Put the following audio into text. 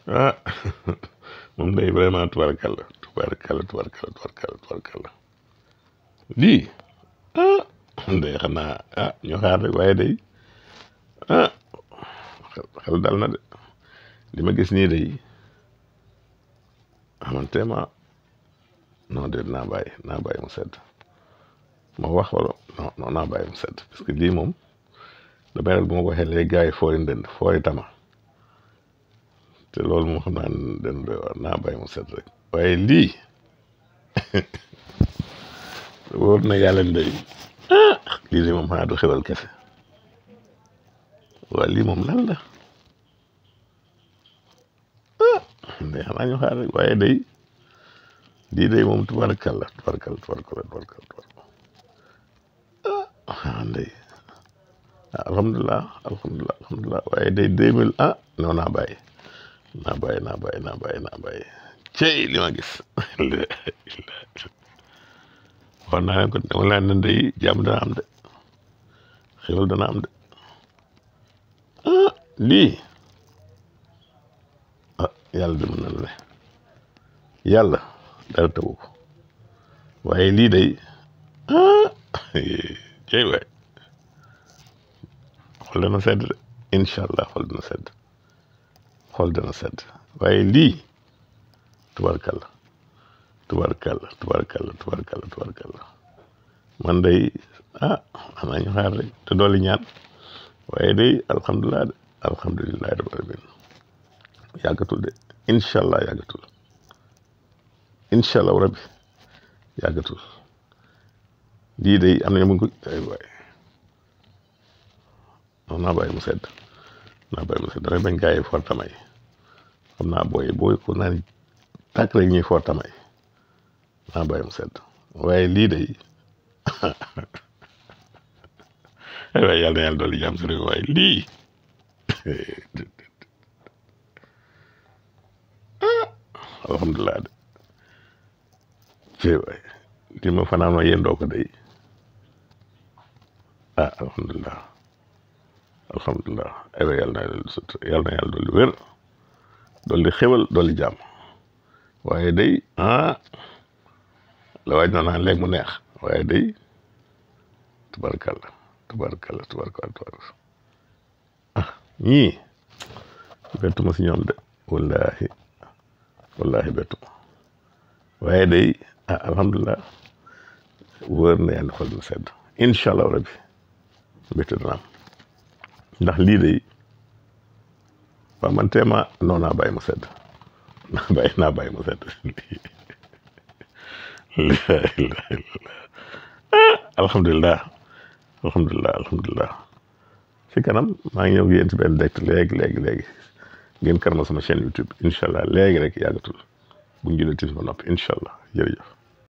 ah moom day vraiment tubarkalla lii ah day xanaa ñu xaar rek waaye day ah xel dal na de li ma gis nii day xamantema non de naa bàyyi mu sedd ma wax wala non naa bàyyi mu sedd parce que lii moom damay rek bu ma ko waxee léegi gars yi foori ndënd foori tama te loolu moo xam naa den doy war naa bàyyi mu sedd rek waaye lii wóor na yàlla ndey lii de moom xanaa du xewal kese waa lii moom lan la ndey xanaa ñu xaar rek waaye day lii day moom tubarkalla ndey alhamdulilah waaye day 2000 non naa bàyyi cey li ma gis waxoon naa leen ko dama leen ne ndey jàmm dana am de xéwal dana am de lii yàlla di mën na ne yàlla dara tawu ko waaye lii day cey waay xol dana sedd de incha allah xol dana sedd waaye lii tubarkalla man day xanaa ñu xaar rek te dolli ñaan waaye day alhamdulilah rabbil alamin yàggatul de incha allah rabbi yàggatul lii day am na mu ngi ko ay waay non naa bàyyi mu sedd damay bañ gaa yi for tamay xam naa booy ko naan tàkk rek ñuy for tamay naa bàyyi mu sedd waaye lii day waaye yàlla na yàlla dolli jàmm si réew waaye lii alhamdulilah de waay lii ma fanaan ma yendoo ko day alhamdulilah aywa yàlla na yàlla dolli wér dolli xéwal dolli jàmm waaye day la waaj na naan léegi mu neex waaye day tubarkalla ñii bettuma si ñoom de wallahi bettuma waaye day alhamdulilah wóor na yàlla xol na sedd incha allah rabbi mbégte dana am ndax lii day waaw man teema non naa bàyyi mu sedd naa bàyyi mu sedd alhamdulilah ci kanam maa ngi ñëw yéen ci benn direct léegi ngeen kar ma sama chaîne YouTube incha allah léegi rek yàggatul bu ñu jëlee tis ba noppi incha allah jërëjëf